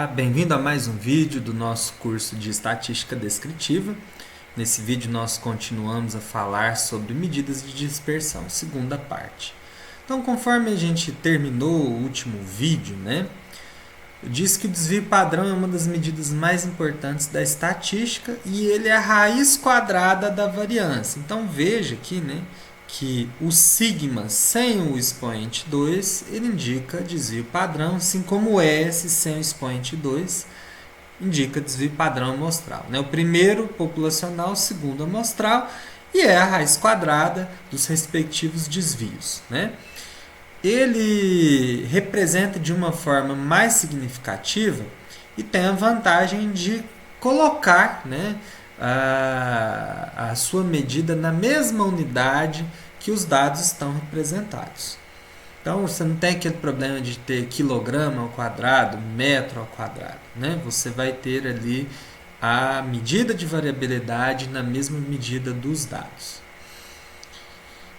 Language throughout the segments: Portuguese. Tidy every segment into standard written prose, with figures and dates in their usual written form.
Olá, bem-vindo a mais um vídeo do nosso curso de Estatística Descritiva. Nesse vídeo nós continuamos a falar sobre medidas de dispersão, segunda parte. Então, conforme a gente terminou o último vídeo, eu disse que o desvio padrão é uma das medidas mais importantes da estatística e ele é a raiz quadrada da variância. Então, veja aqui, que o sigma sem o expoente 2, ele indica desvio padrão, assim como o S sem o expoente 2 indica desvio padrão amostral. O primeiro populacional, o segundo amostral, e é a raiz quadrada dos respectivos desvios. Ele representa de uma forma mais significativa e tem a vantagem de colocar a sua medida na mesma unidade que os dados estão representados. Então, você não tem aquele problema de ter quilograma ao quadrado, metro ao quadrado. Você vai ter ali a medida de variabilidade na mesma medida dos dados.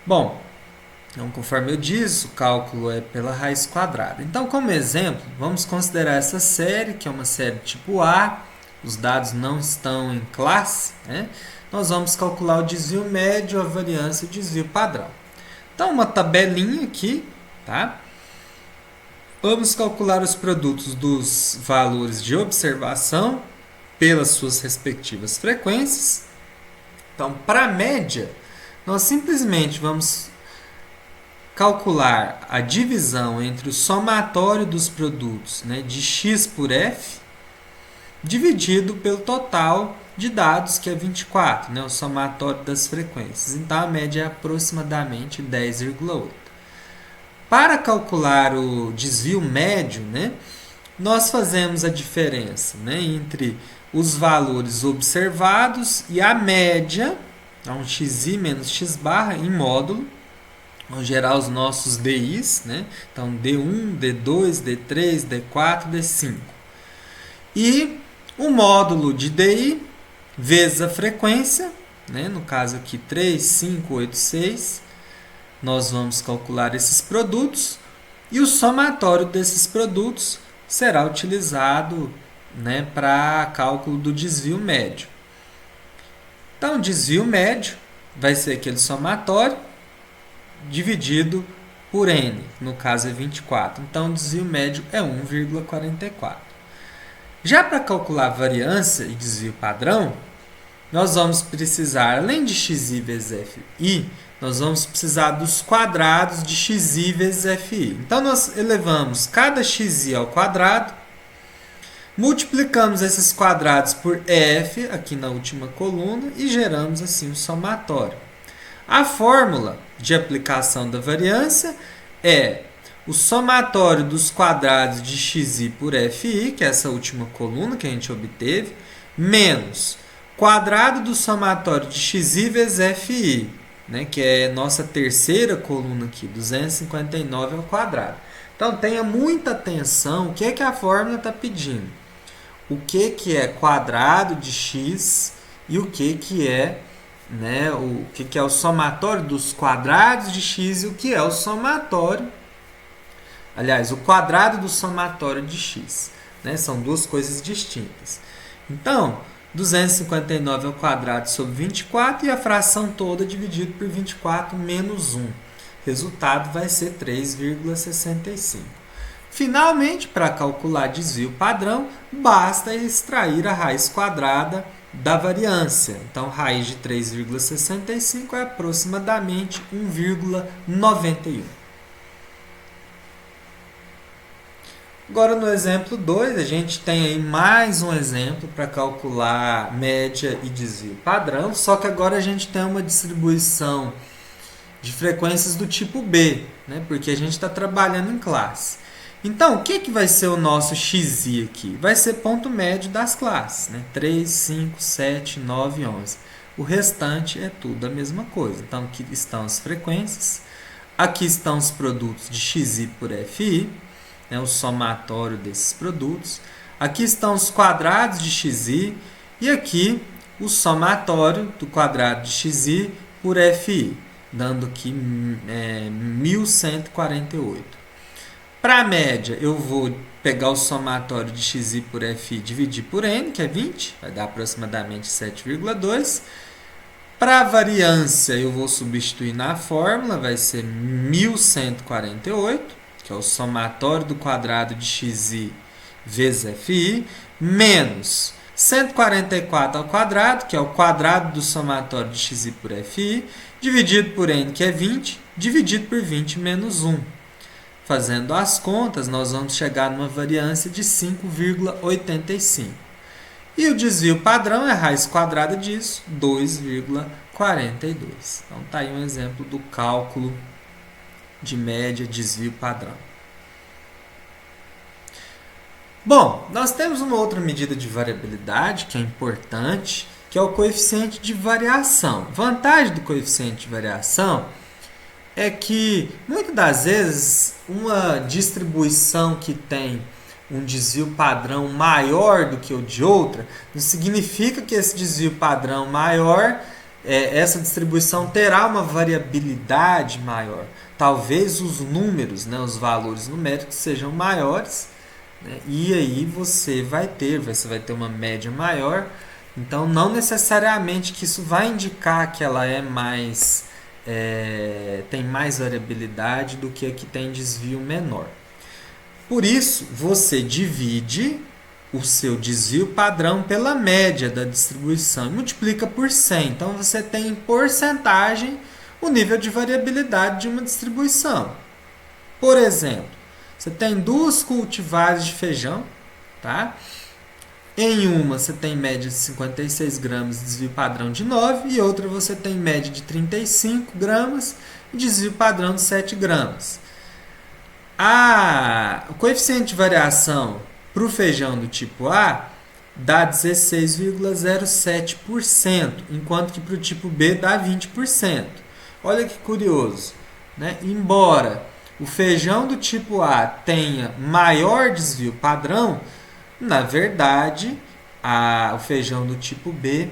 Bom, então, conforme eu disse, o cálculo é pela raiz quadrada. Então, como exemplo, vamos considerar essa série, que é uma série tipo A. Os dados não estão em classe, nós vamos calcular o desvio médio, a variância e o desvio padrão. Então, uma tabelinha aqui, tá? Vamos calcular os produtos dos valores de observação pelas suas respectivas frequências. Então, para a média, nós simplesmente vamos calcular a divisão entre o somatório dos produtos de x por f, dividido pelo total de dados, que é 24, o somatório das frequências. Então, a média é aproximadamente 10,8. Para calcular o desvio médio, nós fazemos a diferença entre os valores observados e a média, então xi menos x barra em módulo. Vamos gerar os nossos DIs, então D1, D2, D3, D4, D5. E o módulo de DI vezes a frequência, no caso aqui 3, 5, 8, 6, nós vamos calcular esses produtos e o somatório desses produtos será utilizado para cálculo do desvio médio. Então, o desvio médio vai ser aquele somatório dividido por N, no caso é 24. Então, o desvio médio é 1,44. Já para calcular variância e desvio padrão, nós vamos precisar, além de xi vezes fi, nós vamos precisar dos quadrados de xi vezes fi. Então, nós elevamos cada xi ao quadrado, multiplicamos esses quadrados por f, aqui na última coluna, e geramos assim o somatório. A fórmula de aplicação da variância é o somatório dos quadrados de xi por fi, que é essa última coluna que a gente obteve, menos quadrado do somatório de xi vezes fi, que é nossa terceira coluna aqui, 259 ao quadrado. Então, tenha muita atenção, o que é que a fórmula está pedindo? O que é quadrado de x e o que é o que é o somatório dos quadrados de x e o que é o somatório. Aliás, o quadrado do somatório de x. São duas coisas distintas. Então, 259 ao quadrado sobre 24 e a fração toda dividido por 24 menos 1. Resultado vai ser 3,65. Finalmente, para calcular desvio padrão, basta extrair a raiz quadrada da variância. Então, raiz de 3,65 é aproximadamente 1,91. Agora, no exemplo 2, a gente tem aí mais um exemplo para calcular média e desvio padrão, só que agora a gente tem uma distribuição de frequências do tipo B, porque a gente está trabalhando em classe. Então, o que vai ser o nosso xi aqui? Vai ser ponto médio das classes, 3, 5, 7, 9, 11. O restante é tudo a mesma coisa. Então, aqui estão as frequências, aqui estão os produtos de xi por fi, o somatório desses produtos. Aqui estão os quadrados de xi e aqui o somatório do quadrado de xi por fi, dando aqui 1148. Para a média, eu vou pegar o somatório de xi por fi e dividir por n, que é 20, vai dar aproximadamente 7,2. Para a variância, eu vou substituir na fórmula, vai ser 1148, que é o somatório do quadrado de xi vezes fi, menos 144 ao quadrado, que é o quadrado do somatório de xi por fi, dividido por n, que é 20, dividido por 20 menos 1. Fazendo as contas, nós vamos chegar numa variância de 5,85. E o desvio padrão é a raiz quadrada disso, 2,42. Então, está aí um exemplo do cálculo de média desvio padrão. Bom, nós temos uma outra medida de variabilidade que é importante, que é o coeficiente de variação. Vantagem do coeficiente de variação é que, muitas das vezes, uma distribuição que tem um desvio padrão maior do que o de outra, não significa que esse desvio padrão maior, essa distribuição terá uma variabilidade maior. Talvez os números, né, os valores numéricos sejam maiores, né, e aí você vai ter uma média maior. Então, não necessariamente que isso vai indicar que ela é mais... tem mais variabilidade do que a que tem desvio menor. Por isso, você divide o seu desvio padrão pela média da distribuição e multiplica por 100. Então, você tem em porcentagem o nível de variabilidade de uma distribuição. Por exemplo, você tem 2 cultivares de feijão, tá? Em uma você tem média de 56 gramas e desvio padrão de 9, e outra você tem média de 35 gramas e desvio padrão de 7 gramas. O coeficiente de variação para o feijão do tipo A dá 16,07%, enquanto que para o tipo B dá 20%. Olha que curioso, né? Embora o feijão do tipo A tenha maior desvio padrão, na verdade, o feijão do tipo B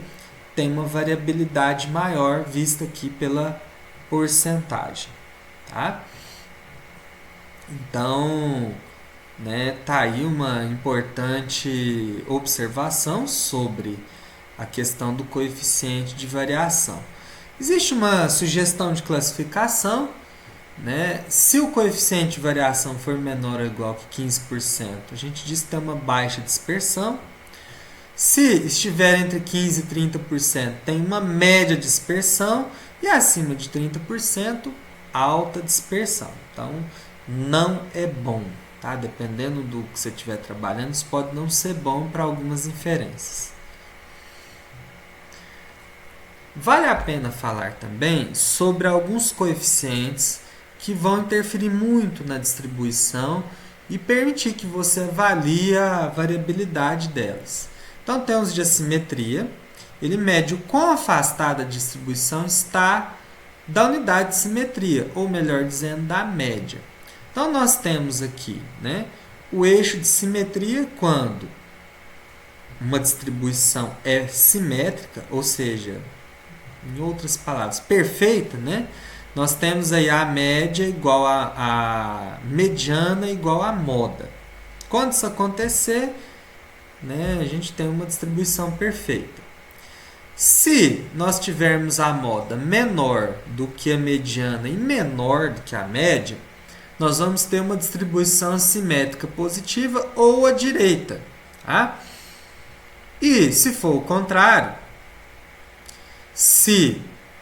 tem uma variabilidade maior, vista aqui pela porcentagem. Tá? Então, tá aí uma importante observação sobre a questão do coeficiente de variação. Existe uma sugestão de classificação, né? Se o coeficiente de variação for menor ou igual que 15%, a gente diz que tem uma baixa dispersão. Se estiver entre 15% e 30%, tem uma média dispersão, e acima de 30%, alta dispersão. Então, não é bom, tá? Dependendo do que você estiver trabalhando, isso pode não ser bom para algumas inferências. Vale a pena falar também sobre alguns coeficientes que vão interferir muito na distribuição e permitir que você avalie a variabilidade delas. Então, temos de assimetria. Ele mede o quão afastada a distribuição está da unidade de simetria, ou melhor dizendo, da média. Então, nós temos aqui, né, o eixo de simetria quando uma distribuição é simétrica, ou seja, em outras palavras, perfeita, né? Nós temos aí a média igual a mediana igual a moda. Quando isso acontecer, né, a gente tem uma distribuição perfeita. Se nós tivermos a moda menor do que a mediana e menor do que a média, nós vamos ter uma distribuição assimétrica positiva ou à direita. Tá? E se for o contrário, se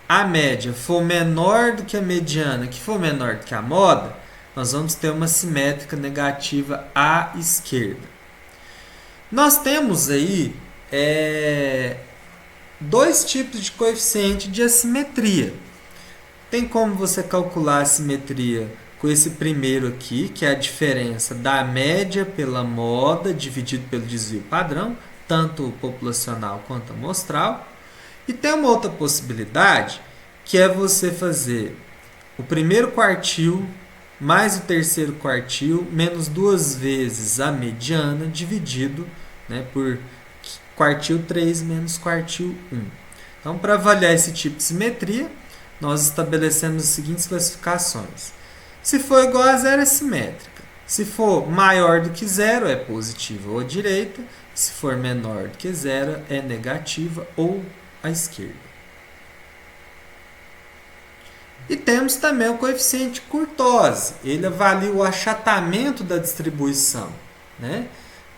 a média for menor do que a mediana, que for menor do que a moda, nós vamos ter uma simétrica negativa à esquerda. Nós temos aí dois tipos de coeficiente de assimetria. Tem como você calcular a simetria com esse primeiro aqui, que é a diferença da média pela moda dividido pelo desvio padrão, tanto populacional quanto amostral. E tem uma outra possibilidade, que é você fazer o primeiro quartil mais o terceiro quartil menos 2 vezes a mediana dividido, né, por quartil 3 menos quartil 1. Então, para avaliar esse tipo de simetria, nós estabelecemos as seguintes classificações. Se for igual a zero, é simétrica. Se for maior do que zero, é positiva ou à direita. Se for menor do que zero, é negativa ou à esquerda. E temos também o coeficiente de Kurtoz. Ele avalia o achatamento da distribuição, né?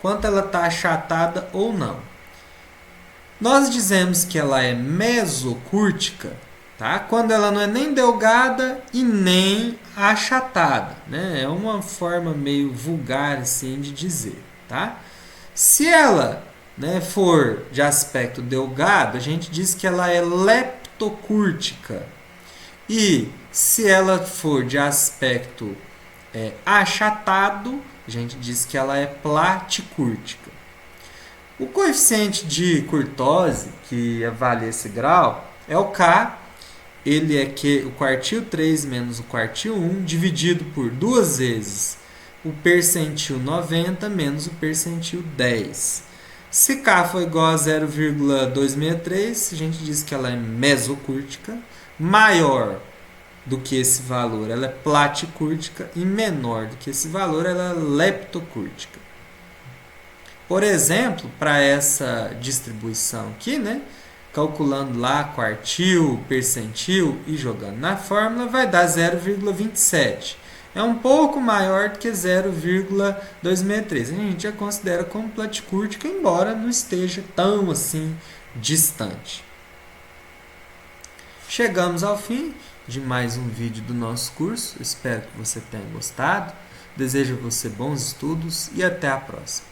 Quanto ela está achatada ou não. Nós dizemos que ela é mesocúrtica, tá? Quando ela não é nem delgada e nem achatada, né? É uma forma meio vulgar assim de dizer, tá? Se ela, né, for de aspecto delgado, a gente diz que ela é leptocúrtica. E se ela for de aspecto achatado, a gente diz que ela é platicúrtica. O coeficiente de Kurtoz, que avalia esse grau, é o K. Ele é o quartil 3 menos o quartil 1, dividido por duas vezes o percentil 90 menos o percentil 10. Se K for igual a 0,263, a gente diz que ela é mesocúrtica. Maior do que esse valor, ela é platicúrtica, e menor do que esse valor, ela é leptocúrtica. Por exemplo, para essa distribuição aqui, né, calculando lá quartil, percentil e jogando na fórmula, vai dar 0,27. É um pouco maior do que 0,263. A gente já considera como platicúrtica, embora não esteja tão assim distante. Chegamos ao fim de mais um vídeo do nosso curso. Espero que você tenha gostado. Desejo a você bons estudos e até a próxima.